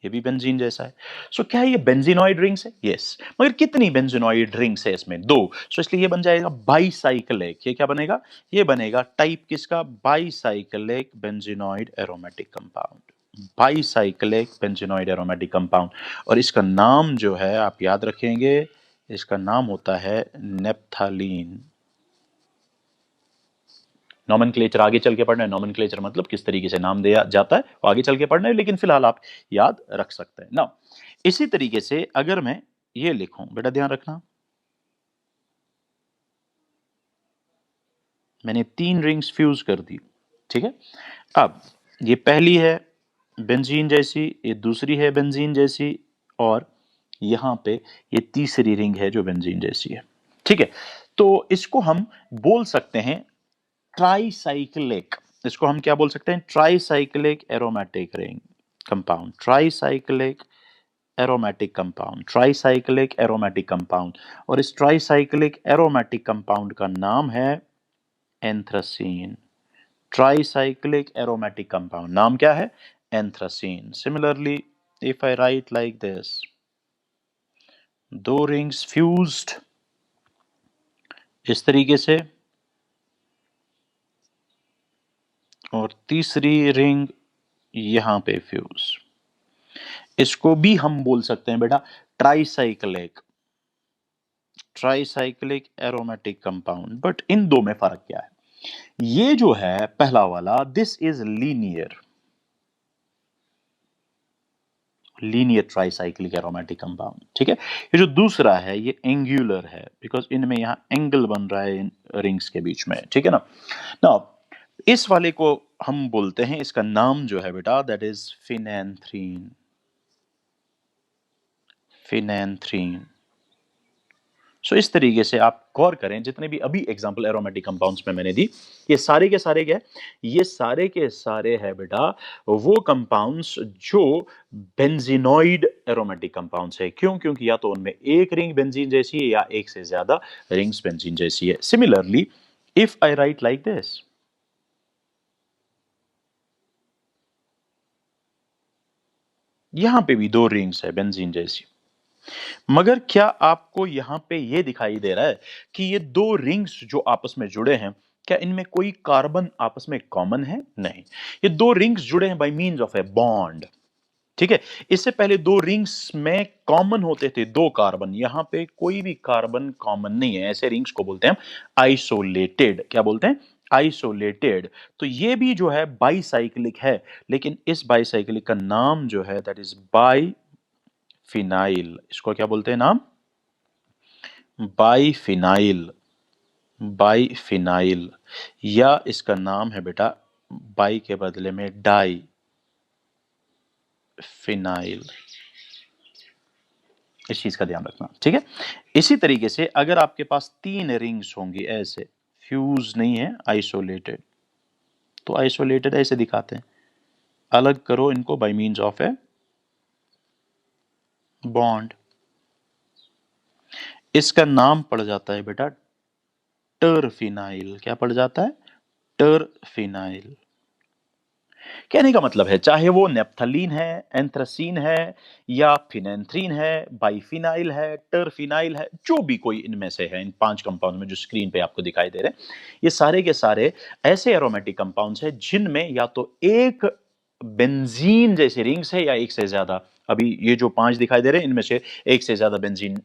ये भी बेंजीन जैसा है। सो क्या ये बेंजीनॉइड रिंग्स है? यस। मगर कितनी बेंजीनॉइड रिंग्स है इसमें? दो। सो इसलिए ये बन जाएगा बाईसाइक्लिक। ये क्या बनेगा? ये बनेगा टाइप किसका? Bicyclic benzenoid aromatic compound. Bicyclic benzenoid aromatic compound. और इसका नाम जो है आप याद रखेंगे, इसका नाम होता है नेप्थालीन। नॉमेनक्लेचर आगे चल के पढ़ना है, नॉमेनक्लेचर मतलब किस तरीके से नाम दिया जाता है वो आगे चल के पढ़ना है, लेकिन फिलहाल आप याद रख सकते हैं ना। इसी तरीके से अगर मैं ये लिखूं, बेटा ध्यान रखना, मैंने 3 रिंग्स फ्यूज कर दी। ठीक है, अब ये पहली है बेंजीन जैसी, ये दूसरी है बेंजीन जैसी, और यहां पे ये तीसरी रिंग है जो बेंजीन जैसी है। ठीक है, तो इसको हम बोल सकते हैं ट्राइसाइक्लिक। इसको हम क्या बोल सकते हैं? Tricyclic aromatic ring compound. Tricyclic aromatic compound, tricyclic aromatic compound. और इस ट्राइसाइक्लिक एरोमेटिक कंपाउंड का नाम है एंथ्रासीन। ट्राइसाइक्लिक एरोमेटिक कंपाउंड नाम क्या है? Anthracene. Similarly if I write like this, दो रिंग्स फ्यूज्ड इस तरीके से, और तीसरी रिंग यहां पे फ्यूज। इसको भी हम बोल सकते हैं बेटा tricyclic, tricyclic aromatic compound. But in दो में फर्क क्या है? ये जो है पहला वाला, this is linear, linear tricyclic aromatic compound, ठीक है। ये जो दूसरा है ये एंगुलर है, बिकॉज इनमें यहां एंगल बन रहा है इन रिंग्स के बीच में, ठीक है ना। नाउ इस वाले को हम बोलते हैं, इसका नाम जो है बेटा दैट इज फिनैंथ्रीन, फिनैंथ्रीन। सो इस तरीके से आप गौर करें, जितने भी अभी एग्जांपल एरोमेटिक कंपाउंड्स में मैंने दी, ये सारे के सारे क्या है? ये सारे के सारे है बेटा वो कंपाउंड्स जो बेंजीनॉइड एरोमेटिक कंपाउंड्स है। क्यों? क्योंकि या तो उनमें एक रिंग बेंजीन जैसी है या एक से ज्यादा रिंग्स बेंजीन जैसी है। Similarly if I write like this, यहां पे भी दो रिंग्स है बेंजीन जैसी, मगर क्या आपको यहां पे ये दिखाई दे रहा है कि ये दो रिंग्स जो आपस में जुड़े हैं, क्या इनमें कोई कार्बन आपस में कॉमन है? नहीं। ये दो रिंग्स जुड़े हैं by means of a bond, ठीक है। इससे पहले दो रिंग्स में कॉमन होते थे दो कार्बन, यहां पे कोई भी कार्बन कॉमन नहीं है। ऐसे रिंग्स को बोलते हैं हम आइसोलेटेड। क्या बोलते हैं? आइसोलेटेड। तो ये भी जो है बाईसाइक्लिक है, लेकिन इस बाईसाइक्लिक का नाम जो है दैट इज बाई फिनाइल। इसको क्या बोलते हैं नाम? Biphenyl, biphenyl. या इसका नाम है बेटा बाई के बदले में डाई फिनाइल। इस चीज का ध्यान रखना, ठीक है। इसी तरीके से अगर आपके पास तीन रिंग्स होंगी ऐसे, फ्यूज नहीं है, आइसोलेटेड, तो आइसोलेटेड ऐसे दिखाते हैं। अलग करो इनको by means of a bond. इसका नाम पड़ जाता है बेटा टरफिनाइल। क्या पड़ जाता है? टरफिनाइल। कहने का मतलब है चाहे वो नेप्थलीन है, एंथ्रासीन है, या फिनेंथ्रीन है, बाइफिनाइल है, टरफिनाइल है, जो भी कोई इनमें से है, इन पांच कंपाउंड में जो स्क्रीन पे आपको दिखाई दे रहे हैं, ये सारे के सारे ऐसे एरोमेटिक कंपाउंड्स हैं जिनमें या तो एक बेंजीन जैसी रिंग्स है या एक से ज्यादा। अभी ये जो पांच दिखाई दे रहे हैं इनमें से एक से ज्यादा बेंजीन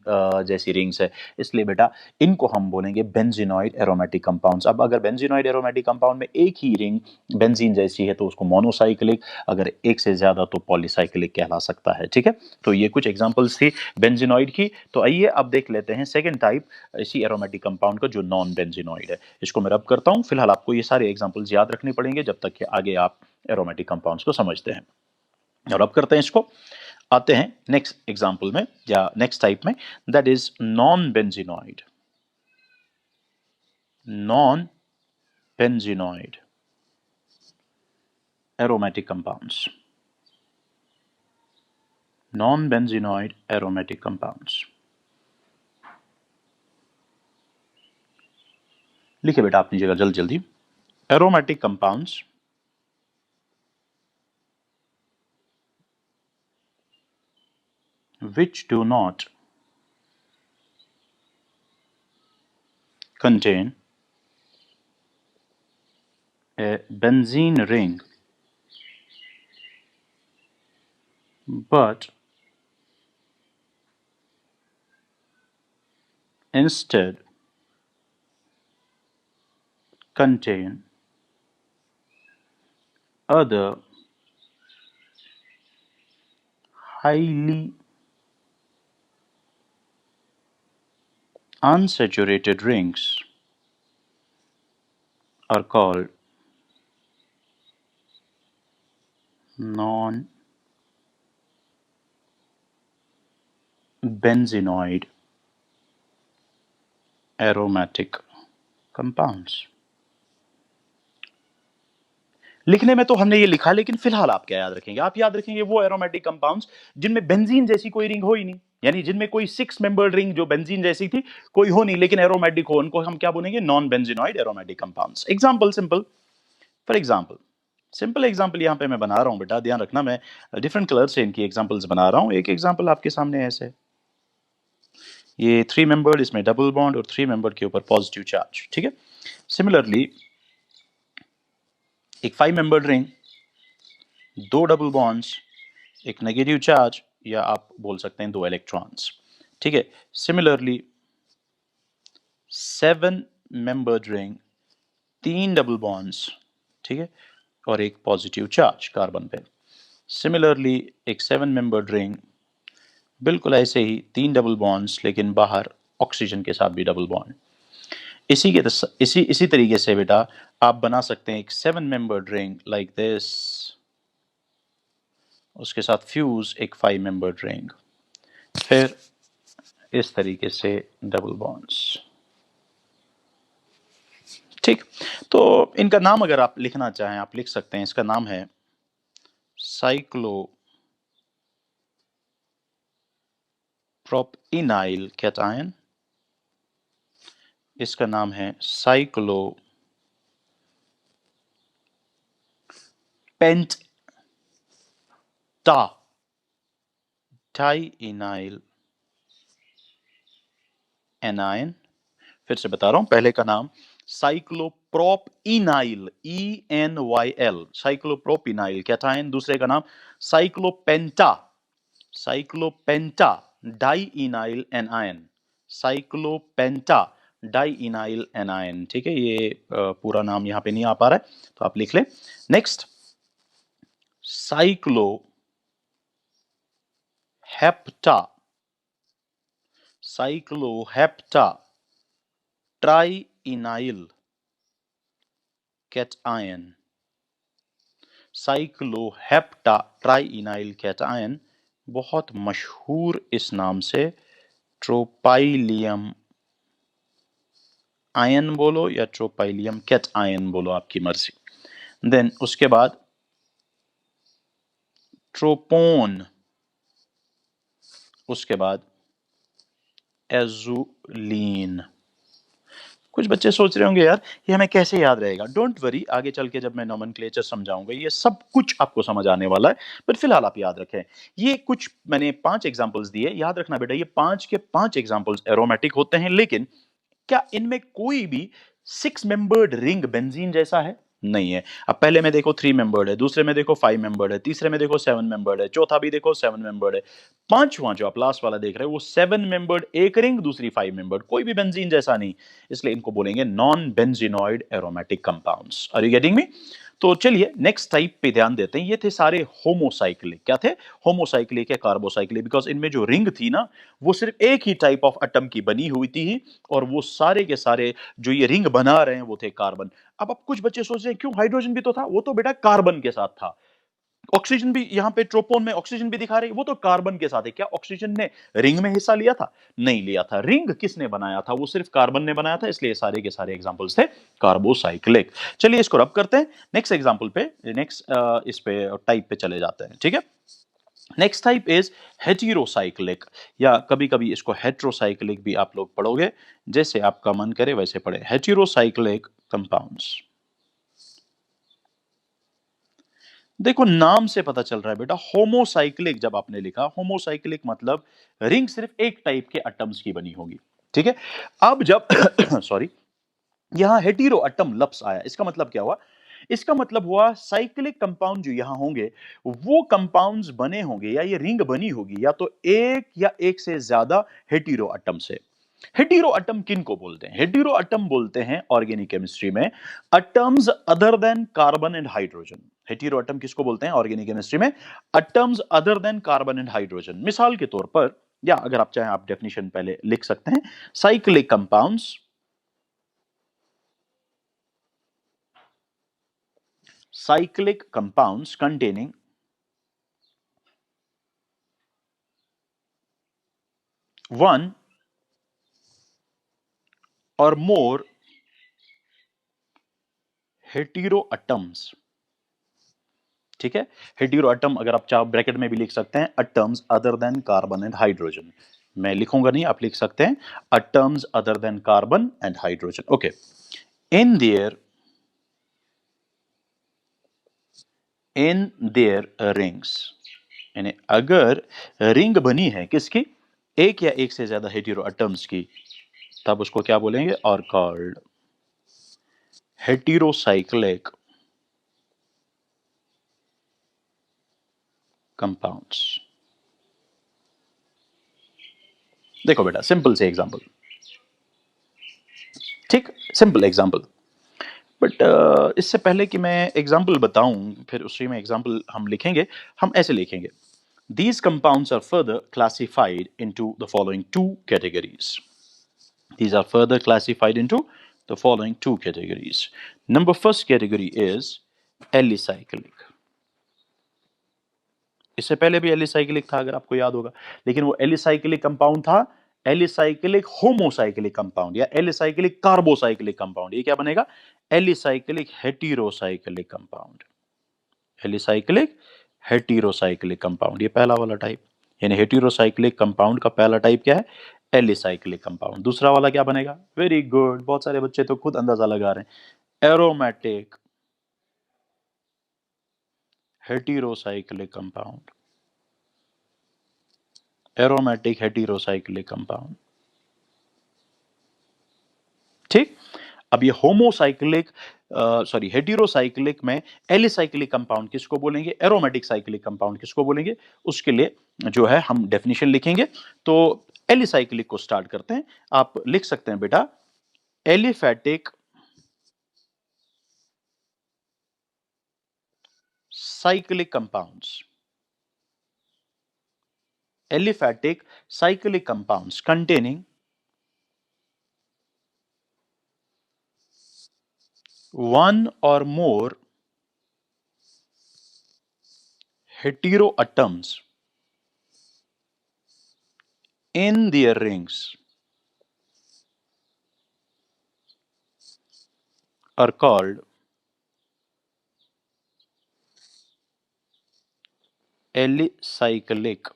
जैसी रिंग्स है। इसलिए बेटा इनको हम बोलेंगे बेंजीनॉइड एरोमेटिक कंपाउंड्स। अब अगर बेंजीनॉइड एरोमेटिक कंपाउंड में एक ही रिंग बेंजीन जैसी है तो उसको मोनोसाइक्लिक, अगर एक से ज्यादा तो पॉलीसाइक्लिक कहला सकता है, ठीक है। तो ये कुछ एग्जांपल्स थी बेंजीनॉइड की। तो आइए अब देख लेते हैं सेकंड टाइप इसी एरोमेटिक कंपाउंड का जो नॉन बेंजीनॉइड है। इसको मैं रब करता हूं। फिलहाल आपको ये सारे एग्जांपल्स याद रखने पड़ेंगे जब तक कि आगे आप एरोमेटिक कंपाउंड्स को समझते हैं। और अब करते हैं इसको, आते हैं नेक्स्ट एग्जांपल में या नेक्स्ट टाइप में, that is non benzenoid, non benzenoid aromatic compounds, non-benzenoid aromatic compounds। लिखिए बेटा अपनी जगह जल्दी जल्दी। aromatic compounds which do not contain a benzene ring but instead contain other highly unsaturated rings are called non-benzenoid aromatic compounds। लिखने में तो हमने ये लिखा, लेकिन फिलहाल आप क्या याद रखेंगे? आप याद रखेंगे वो एरोमेटिक कंपाउंड्स जिनमें बेंजीन जैसी कोई रिंग हो ही नहीं, यानी जिनमें कोई सिक्स मेंबर्ड रिंग जो बेंजीन जैसी थी कोई हो नहीं, लेकिन एरोमेटिक हो, उनको हम क्या बोलेंगे? Non benzenoid aromatic compounds. Example simple, for example simple example यहां पे मैं बना रहा हूं बेटा, ध्यान रखना, मैं डिफरेंट कलर से इनकी एग्जांपल्स बना रहा हूं। एक एग्जांपल आपके सामने ऐसे, ये थ्री मेंबर्ड, इसमें डबल बॉन्ड और थ्री मेंबर्ड के ऊपर पॉजिटिव चार्ज, ठीक है। सिमिलरली एक 5 मेंबर्ड रिंग, 2 डबल बॉन्ड्स, एक नेगेटिव चार्ज, या आप बोल सकते हैं 2 इलेक्ट्रॉन्स। ठीक है। Similarly 7 membered ring, 3 double bonds, ठीक है, और एक पॉजिटिव चार्ज कार्बन पे। सिमिलरली एक 7 मेंबर्ड रिंग, बिल्कुल ऐसे ही 3 डबल बॉन्ड्स, लेकिन बाहर ऑक्सीजन के साथ भी डबल बॉन्ड। इसी तरीके से बेटा आप बना सकते हैं एक 7 मेंबर्ड रिंग लाइक दिस, उसके साथ फ्यूज एक 5 मेंबर्ड रिंग, फिर इस तरीके से डबल बॉन्ड्स। ठीक। तो इनका नाम अगर आप लिखना चाहें आप लिख सकते हैं। इसका नाम है साइक्लोप्रोपिनाइल कैटायन, इसका नाम है साइक्लोपेंटा डाइइनाइल एनायन। फिर से बता रहा हूं, पहले का नाम साइक्लोप्रोपिनाइल ENYL साइक्लोप्रोपिनाइल कैटायन, दूसरे का नाम cyclopenta cyclopenta dienyl anion, cyclopenta dienyl anion. ठीक है, ये पूरा नाम यहां पे नहीं आ पा रहा है तो आप लिख लें। नेक्स्ट साइक्लोहेप्टा साइक्लोहेप्टा ट्राइइनाइल कैटायन, साइक्लोहेप्टा ट्राइइनाइल कैटायन, बहुत मशहूर इस नाम से ट्रोपाइलियम आयन बोलो या ट्रोपाइलियम कैटायन बोलो, आपकी मर्जी। देन उसके बाद ट्रोपोन, उसके बाद एजुलीन। कुछ बच्चे सोच रहे होंगे यार ये हमें कैसे याद रहेगा। डोंट वरी, आगे चल के जब मैं नोमेनक्लेचर समझाऊंगा ये सब कुछ आपको समझ आने वाला है, बट फिलहाल आप याद रखें। ये कुछ मैंने 5 एग्जांपल्स दिए, याद रखना बेटा ये 5 के 5 एग्जांपल्स एरोमेटिक होते हैं, लेकिन क्या इनमें कोई भी 6 मेंबर्ड रिंग बेंजीन जैसा है? नहीं है। अब पहले में देखो 3 मेंबर्ड है, दूसरे में देखो 5 मेंबर्ड है, तीसरे में देखो 7 मेंबर्ड है, चौथा भी देखो 7 मेंबर्ड है, पांचवा जो आप लास्ट वाला देख रहे हो वो 7 मेंबर्ड एक रिंग, दूसरी 5 मेंबर्ड, कोई भी बेंजीन जैसा नहीं। इसलिए इनको बोलेंगे non benzenoid aromatic compounds. Are you getting me? तो चलिए नेक्स्ट टाइप पे ध्यान देते हैं। ये थे सारे होमोसाइक्लिक। क्या थे? होमोसाइक्लिक या कार्बोसाइक्लिक, बिकॉज इनमें जो रिंग थी ना वो सिर्फ एक ही टाइप ऑफ एटम की बनी हुई थी, और वो सारे के सारे जो ये रिंग बना रहे हैं वो थे कार्बन। अब कुछ बच्चे सोच रहे हैं क्यों, हाइड्रोजन भी तो था, वो तो बेटा कार्बन के साथ था। ऑक्सीजन भी यहाँ पे ट्रोपोन में ऑक्सीजन भी दिखा रही, वो तो कार्बन के साथ है। क्या ऑक्सीजन ने रिंग में हिस्सा लिया था? नहीं लिया था। रिंग किसने बनाया था? वो सिर्फ कार्बन ने बनाया था, इसलिए सारे के सारे एग्जांपल्स थे कार्बोसाइक्लिक। चलिए इसको रब करते हैं नेक्स्ट एग्जांपल पे, नेक्स्ट इस पे टाइप पे चले जाते हैं। ठीक है, नेक्स्ट टाइप इज हेटेरोसाइक्लिक, या कभी कभी इसको हेट्रोसाइक्लिक भी आप लोग पढ़ोगे, जैसे आपका मन करे वैसे पढ़े। हेटेरोसाइक्लिक कंपाउंड्स, देखो नाम से पता चल रहा है बेटा, होमोसाइक्लिक जब आपने लिखा, होमोसाइक्लिक मतलब रिंग सिर्फ एक टाइप के एटम्स की बनी होगी। ठीक है, अब जब सॉरी यहां हेटेरो एटम लफ्ज आया, इसका मतलब क्या हुआ? इसका मतलब हुआ साइक्लिक कंपाउंड जो यहां होंगे वो कंपाउंड्स बने होंगे, या ये रिंग बनी होगी या तो एक या एक से ज्यादा हेटेरो एटम से। हेटेरो एटम किन को बोलते हैं? हेटेरो एटम बोलते हैं ऑर्गेनिक केमिस्ट्री में atoms other than carbon and hydrogen. Hetero atom किसको बोलते हैं ऑर्गेनिक केमिस्ट्री में? Atoms other than carbon and hydrogen. मिसाल के तौर पर, या अगर आप चाहें आप डेफिनेशन पहले लिख सकते हैं, cyclic compounds, cyclic compounds containing one or more heteroatoms। ठीक है, हेटेरोएटम अगर आप चाहो ब्रैकेट में भी लिख सकते हैं, atoms other than carbon and hydrogen. मैं लिखूंगा नहीं, आप लिख सकते हैं atoms other than carbon and hydrogen. Okay, in their rings, यानी अगर रिंग बनी है किसकी? एक या एक से ज्यादा हेटेरोएटम्स की, तब उसको क्या बोलेंगे? और कॉल्ड हेटेरोसाइक्लिक कंपाउंड्स। देखो बेटा, सिंपल से एग्जांपल, ठीक, सिंपल एग्जांपल। बट इससे पहले कि मैं एग्जांपल बताऊं, फिर उसी में एग्जांपल हम लिखेंगे। हम ऐसे लिखेंगे, these compounds are further classified into the following two categories. These are further classified into the following two categories. Number first category is alicyclic. इससे पहले भी एलिसाइक्लिक था, अगर आपको याद होगा, लेकिन वो एलिसाइक्लिक कंपाउंड था एलिसाइक्लिक होमोसाइक्लिक कंपाउंड या एलिसाइक्लिक कार्बोसाइक्लिक कंपाउंड। ये क्या बनेगा? Alicyclic heterocyclic compound. Alicyclic heterocyclic compound, ये पहला वाला टाइप। यानी हेटेरोसाइक्लिक कंपाउंड का पहला टाइप क्या है? Alicyclic compound. दूसरा वाला क्या बनेगा? वेरी गुड, बहुत सारे बच्चे तो खुद अंदाजा लगा रहे हैं। Aromatic heterocyclic compound. Aromatic heterocyclic compound, ठीक। अब ये होमोसाइक्लिक सॉरी हेटेरोसाइक्लिक में एलिसाइक्लिक कंपाउंड किसको बोलेंगे, एरोमेटिक साइक्लिक कंपाउंड किसको बोलेंगे, उसके लिए जो है हम डेफिनेशन लिखेंगे। तो एलिसाइक्लिक को स्टार्ट करते हैं। आप लिख सकते हैं बेटा, aliphatic cyclic compounds. Aliphatic cyclic compounds containing one or more heteroatoms in their rings are called alicyclic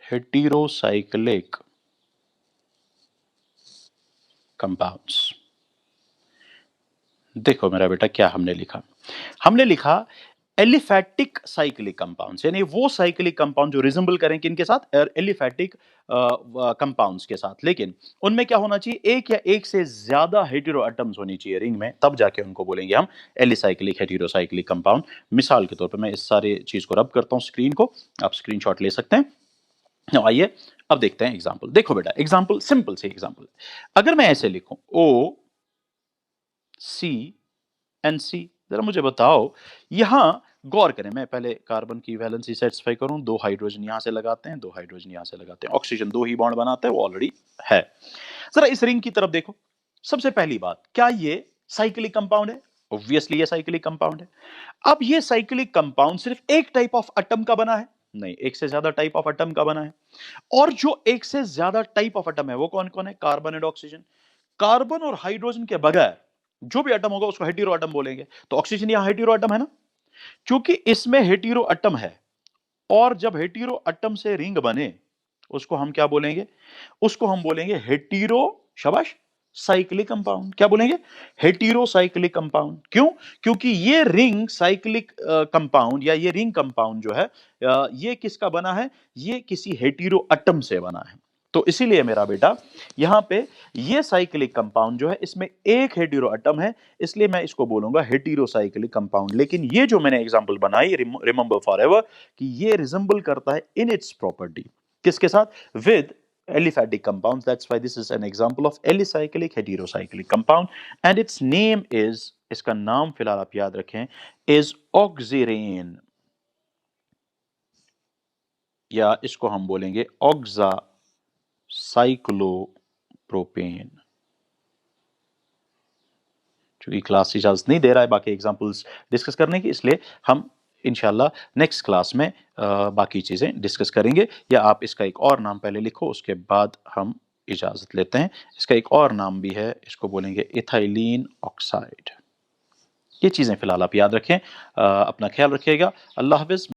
heterocyclic compounds. देखो मेरा बेटा, क्या हमने लिखा? हमने लिखा एलिफैटिक साइक्लिक कंपाउंड्स, यानी वो साइक्लिक कंपाउंड जो रिजेंबल करें किनके साथ? एलिफैटिक कंपाउंड्स के साथ। लेकिन उनमें क्या होना चाहिए? एक या एक से ज्यादा हेटेरो एटम्स होनी चाहिए रिंग में, तब जाके उनको बोलेंगे हम एलिसाइक्लिक हेटेरोसाइक्लिक कंपाउंड। मिसाल के तौर पे मैं इस सारे चीज को रब करता हूं स्क्रीन को, आप स्क्रीनशॉट ले सकते हैं। Now, आइए अब देखते हैं एग्जाम्पल। देखो बेटा, एग्जाम्पल सिंपल से एग्जाम्पल, अगर मैं ऐसे लिखूं O C एन सी, जरा मुझे बताओ, यहां गौर करें। मैं पहले कार्बन की वैलेंसी सेटिस्फाई करूं, 2 हाइड्रोजन यहां से लगाते हैं, 2 हाइड्रोजन यहां से लगाते हैं, ऑक्सीजन 2 ही बॉन्ड बनाता है, वो ऑलरेडी है। जरा इस रिंग की तरफ देखो। सबसे पहली बात, क्या ये साइक्लिक कंपाउंड है? ऑब्वियसली ये साइक्लिक कंपाउंड है। अब ये साइक्लिक कंपाउंड सिर्फ एक टाइप ऑफ एटम का बना है? नहीं, एक से ज्यादा टाइप ऑफ एटम का बना है। और जो एक से ज्यादा टाइप ऑफ एटम है वो कौन कौन है? Carbon and oxygen. कार्बन और हाइड्रोजन के बगैर जो भी एटम होगा उसको हेटेरो एटम बोलेंगे। तो ऑक्सीजन यहां हेटेरो एटम है ना, क्योंकि इसमें हेटेरो एटम है। और जब हेटेरो एटम से रिंग बने उसको हम क्या बोलेंगे? उसको हम बोलेंगे हेटेरो, शाबाश, साइक्लिक कंपाउंड। क्या बोलेंगे? Hetero cyclic compound. क्यों? क्योंकि ये रिंग साइक्लिक कंपाउंड या ये रिंग कंपाउंड जो है ये किसका बना है? ये किसी हेटेरो एटम से बना है। तो इसीलिए मेरा बेटा यहां पे ये साइक्लिक कंपाउंड जो है इसमें एक हेटेरो एटम है, इसलिए मैं इसको बोलूंगा हेटेरो साइक्लिक कंपाउंड। लेकिन ये जो मैंने एग्जांपल बनाई, रिमेंबर फॉरएवर, कि ये रिजेंबल करता है इन इट्स प्रॉपर्टी किसके साथ? With aliphatic compounds. That's why this is an example of alicyclic heterocyclic compound and its name is, इसका नाम फिलहाल आप याद रखें, is oxirane, या इसको हम बोलेंगे ऑक्सासाइक्लोप्रोपेन। चूंकि क्लास इजाजत नहीं दे रहा है बाकी एग्जांपल्स डिस्कस करने की, इसलिए हम इंशाल्लाह नेक्स्ट क्लास में बाकी चीजें डिस्कस करेंगे। या आप इसका एक और नाम पहले लिखो, उसके बाद हम इजाजत लेते हैं। इसका एक और नाम भी है, इसको बोलेंगे इथाइलिन ऑक्साइड। ये चीजें फिलहाल आप याद रखें। अपना ख्याल रखिएगा। अल्लाह हाफिज।